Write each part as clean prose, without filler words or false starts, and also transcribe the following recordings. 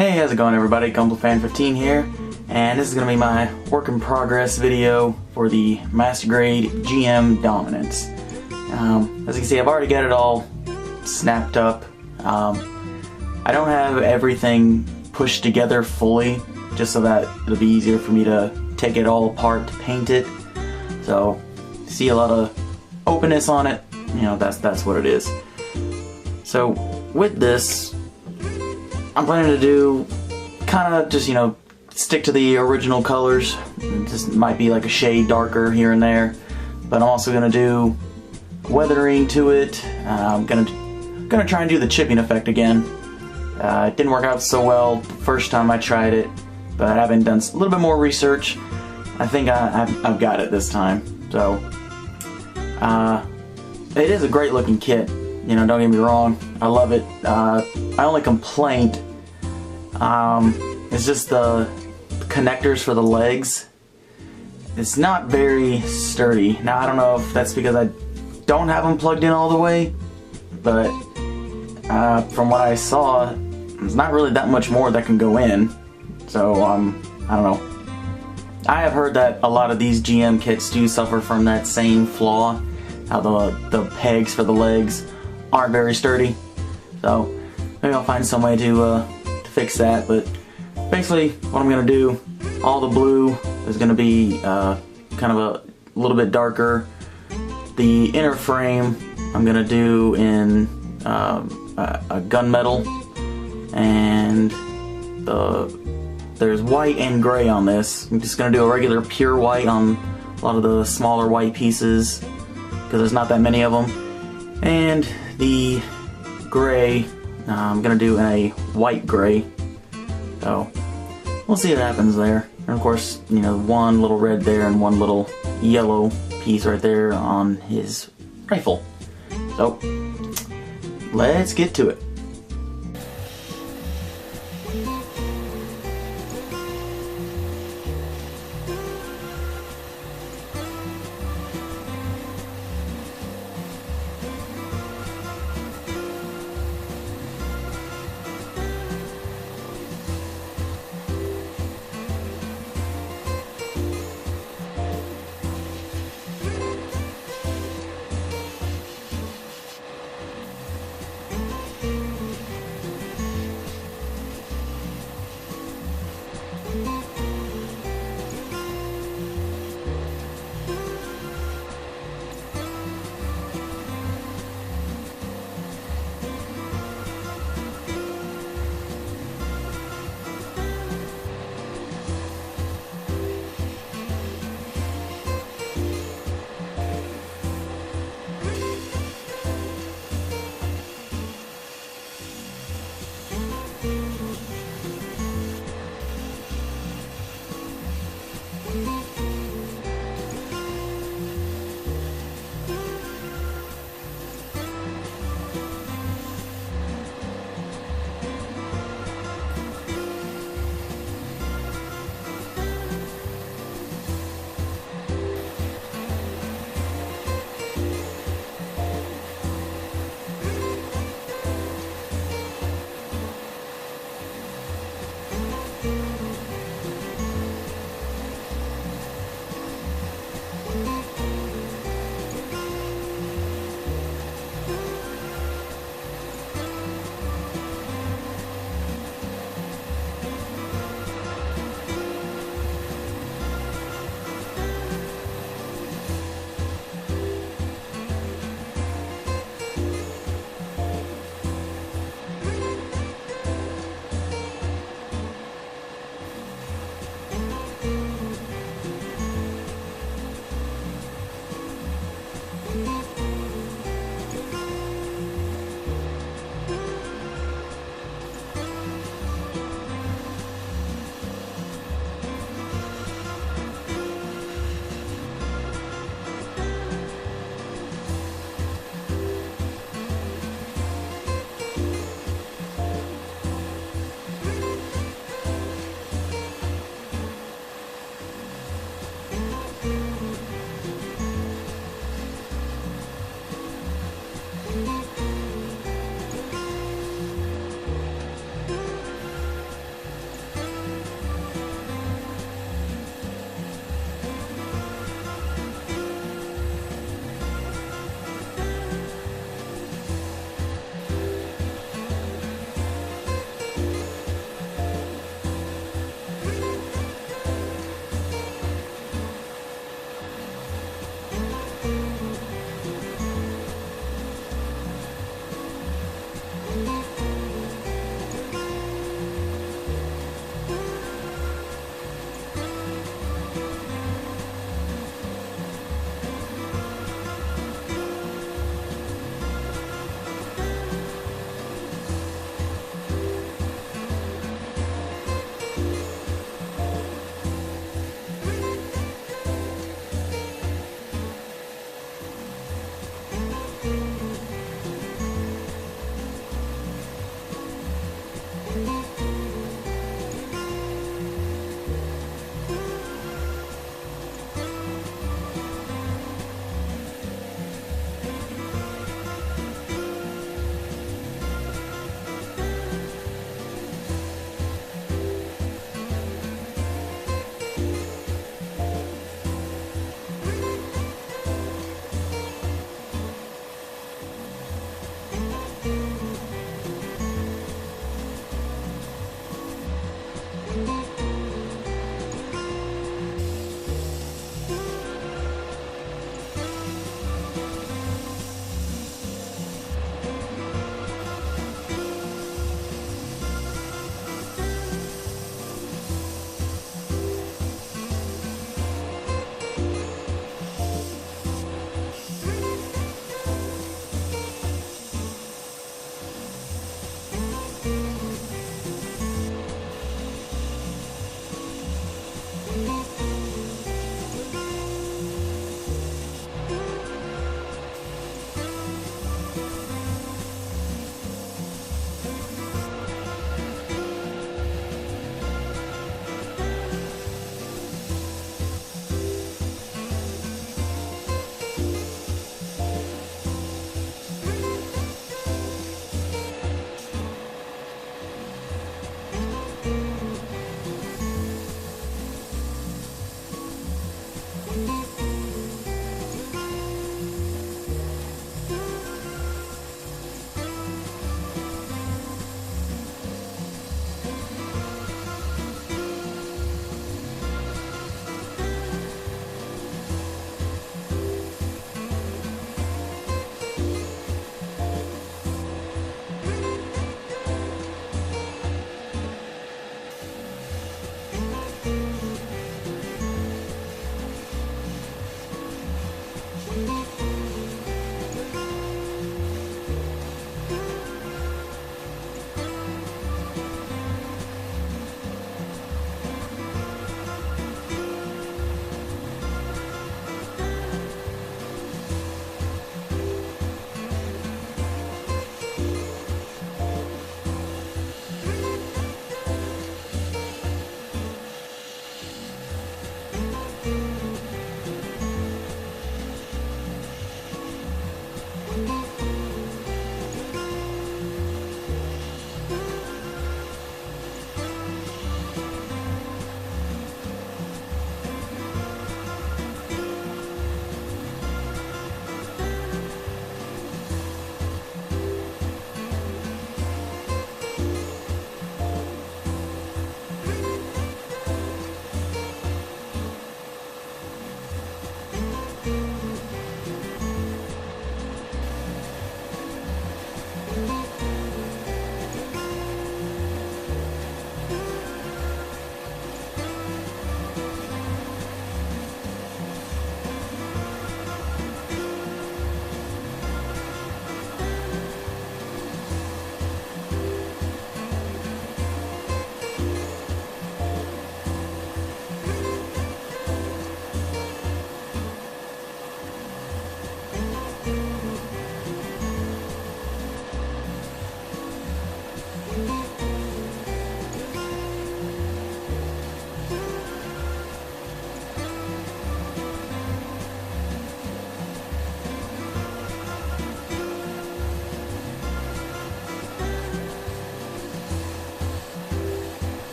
Hey, how's it going everybody? GumblFan15 here, and this is going to be my work in progress video for the Master Grade GM Dominance. As you can see, I've already got it all snapped up. I don't have everything pushed together fully, just so that it'll be easier for me to take it all apart to paint it. So, see a lot of openness on it, you know, that's what it is. So, with this, I'm planning to do kind of just, you know, stick to the original colors. It just might be like a shade darker here and there, but I'm also gonna do weathering to it. I'm gonna try and do the chipping effect again. It didn't work out so well the first time I tried it, but having done a little bit more research, I think I've got it this time. So it is a great looking kit. You know, don't get me wrong, I love it. My only complaint is just the connectors for the legs. It's not very sturdy. Now, I don't know if that's because I don't have them plugged in all the way, but from what I saw, there's not really that much more that can go in. So, I don't know. I have heard that a lot of these GM kits do suffer from that same flaw, how the pegs for the legs aren't very sturdy. So maybe I'll find some way to fix that. But basically what I'm gonna do, all the blue is gonna be kind of a little bit darker. The inner frame I'm gonna do in a gunmetal, and there's white and gray on this. I'm just gonna do a regular pure white on a lot of the smaller white pieces because there's not that many of them. And the gray, I'm gonna do in a white gray. So we'll see what happens there. And of course, you know, one little red there and one little yellow piece right there on his rifle. So let's get to it.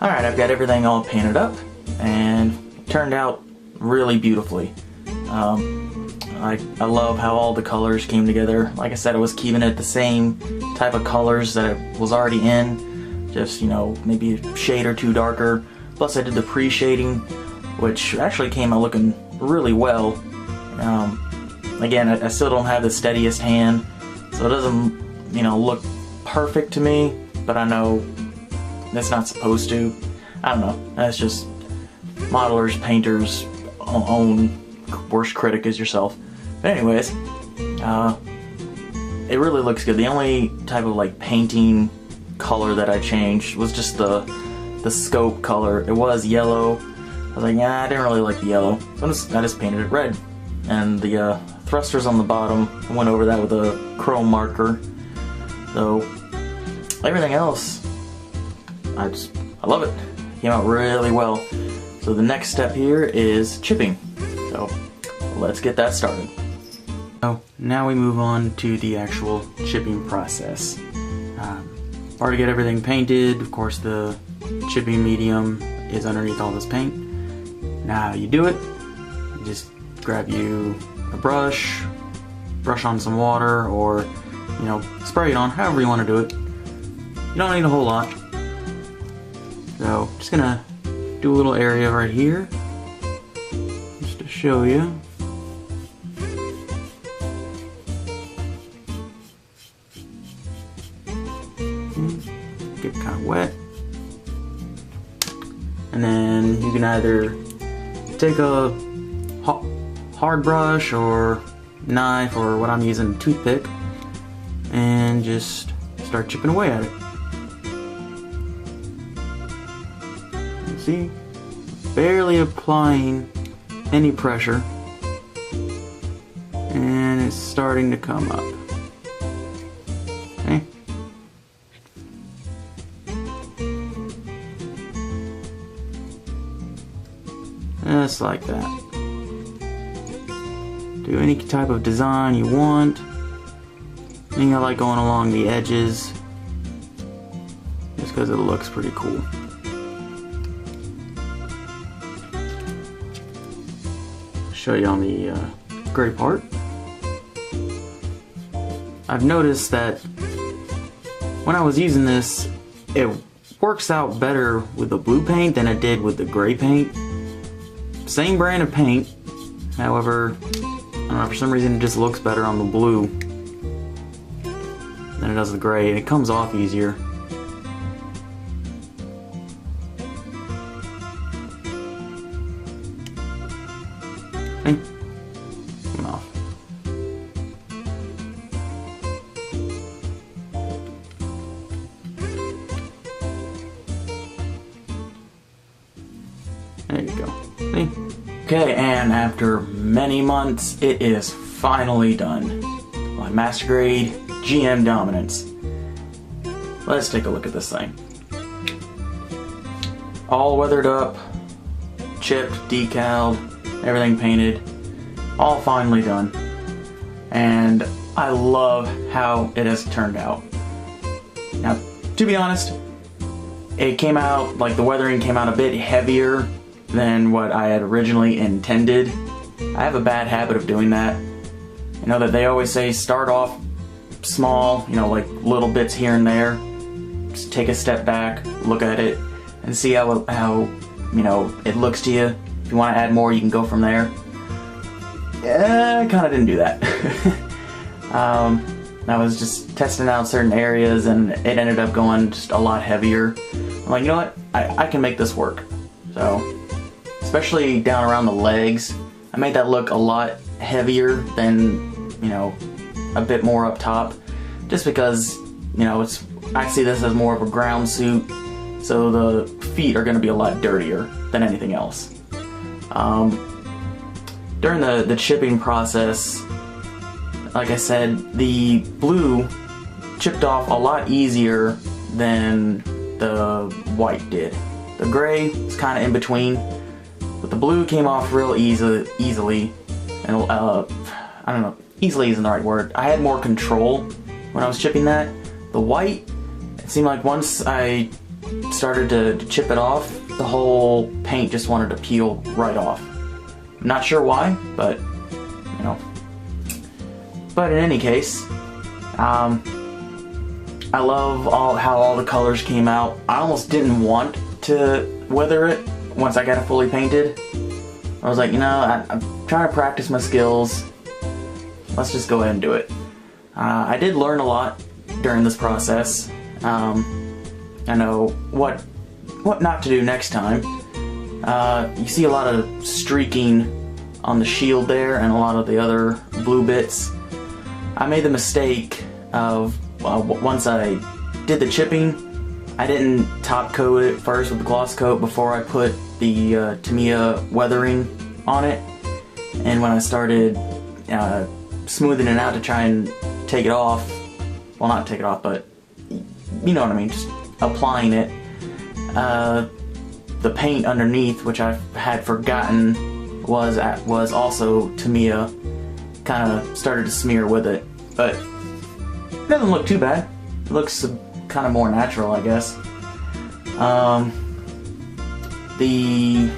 Alright, I've got everything all painted up, and it turned out really beautifully. I love how all the colors came together. Like I said, I was keeping it the same type of colors that it was already in, just, you know, maybe a shade or two darker. Plus I did the pre-shading, which actually came out looking really well. Again, I still don't have the steadiest hand, so it doesn't, you know, look perfect to me, but I know it's not supposed to. I don't know, that's just modelers, painters, own worst critic is yourself. But anyways, it really looks good. The only type of like painting color that I changed was just the scope color. It was yellow. I was like, yeah, I didn't really like the yellow, so I just painted it red. And the thrusters on the bottom, I went over that with a chrome marker. So everything else, I love it. Came out really well. So the next step here is chipping. So let's get that started. So now we move on to the actual chipping process. Already get everything painted. Of course, the chipping medium is underneath all this paint. Now you do it. You just grab you a brush on some water, or, you know, spray it on, however you want to do it. You don't need a whole lot. So just gonna do a little area right here, just to show you. Get kind of wet. And then you can either take a hard brush or knife, or what I'm using, a toothpick, and just start chipping away at it. You see, barely applying any pressure, and it's starting to come up. Okay. Just like that. Do any type of design you want. I think I like going along the edges, just because it looks pretty cool. Show you on the gray part. I've noticed that when I was using this, it works out better with the blue paint than it did with the gray paint. Same brand of paint, however, I don't know, for some reason it just looks better on the blue than it does the gray, and it comes off easier. Okay, come off. There you go. See? Okay, and after many months, it is finally done. My Master Grade GM Dominance. Let's take a look at this thing. All weathered up, chipped, decaled, everything painted, all finally done. And I love how it has turned out. Now, to be honest, it came out, like the weathering came out a bit heavier than what I had originally intended. I have a bad habit of doing that. You know that they always say start off small, you know, like little bits here and there. Just take a step back, look at it, and see how you know, it looks to you. If you want to add more, you can go from there. Yeah, I kind of didn't do that. I was just testing out certain areas, and it ended up going just a lot heavier. I'm like, you know what? I can make this work. So, especially down around the legs, I made that look a lot heavier than, you know, a bit more up top, just because, you know, I see this as more of a ground suit, so the feet are going to be a lot dirtier than anything else. During the chipping process, like I said, the blue chipped off a lot easier than the white did. The gray is kind of in between, but the blue came off real easily, and I don't know, easily isn't the right word. I had more control when I was chipping that. The white, it seemed like once I started to chip it off, the whole paint just wanted to peel right off. Not sure why, but you know. But in any case, I love how all the colors came out. I almost didn't want to wither it once I got it fully painted. I was like, you know, I'm trying to practice my skills. Let's just go ahead and do it. I did learn a lot during this process. I know what not to do next time. You see a lot of streaking on the shield there and a lot of the other blue bits. I made the mistake of once I did the chipping, I didn't top coat it first with the gloss coat before I put the Tamiya weathering on it. And when I started smoothing it out to try and take it off, well, not take it off, but you know what I mean, just applying it, the paint underneath, which I had forgotten was also Tamiya, kind of started to smear with it. But it doesn't look too bad. It looks kind of more natural, I guess. The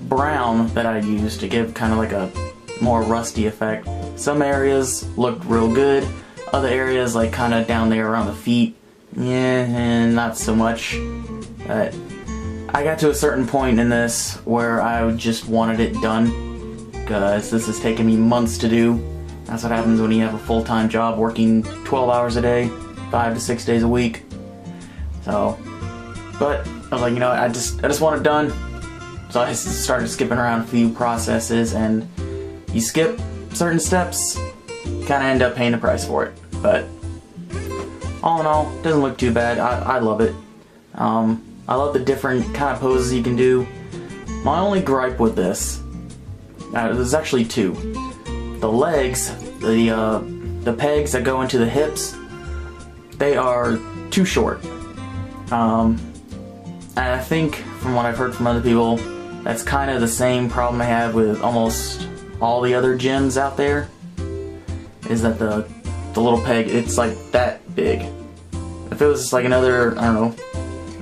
brown that I used to give kind of like a more rusty effect. Some areas looked real good. Other areas, like kind of down there around the feet, yeah, and not so much. But I got to a certain point in this where I just wanted it done, because this has taken me months to do. That's what happens when you have a full-time job working 12 hours a day, 5 to 6 days a week. So, but I was like, you know, I just want it done. So I started skipping around a few processes, and you skip certain steps, kind of end up paying the price for it. But all in all, it doesn't look too bad. I love it. I love the different kind of poses you can do. My only gripe with this, there's actually two. The legs, the pegs that go into the hips, they are too short. And I think from what I've heard from other people, that's kind of the same problem I have with almost all the other gyms out there, is that the little peg, it's like that big. If it was like another, I don't know,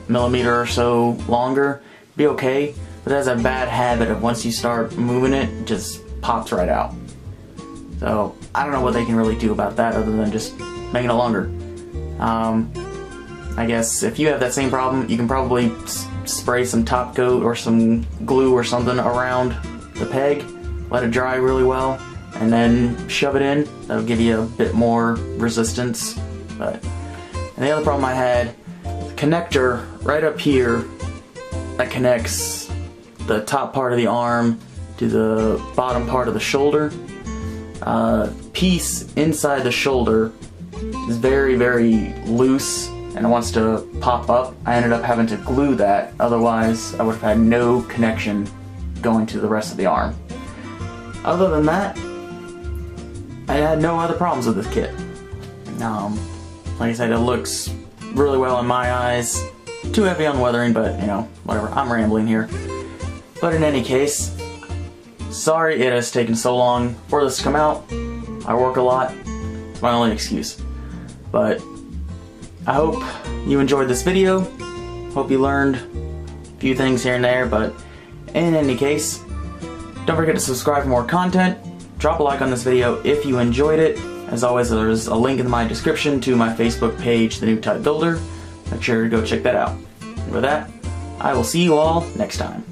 millimeter or so longer, it'd be okay. But it has a bad habit of once you start moving it, it just pops right out. So I don't know what they can really do about that other than just making it longer. I guess if you have that same problem, you can probably spray some top coat or some glue or something around the peg, let it dry really well, and then shove it in. That'll give you a bit more resistance. And the other problem I had, the connector right up here that connects the top part of the arm to the bottom part of the shoulder. Piece inside the shoulder is very, very loose and it wants to pop up. I ended up having to glue that, otherwise I would have had no connection going to the rest of the arm. Other than that, I had no other problems with this kit. Like I said, it looks really well in my eyes. Too heavy on weathering, but you know, whatever, I'm rambling here. But in any case, sorry it has taken so long for this to come out. I work a lot, it's my only excuse. But I hope you enjoyed this video. Hope you learned a few things here and there, but in any case, don't forget to subscribe for more content. Drop a like on this video if you enjoyed it. As always, there's a link in my description to my Facebook page, The New Type Builder. Make sure to go check that out. And with that, I will see you all next time.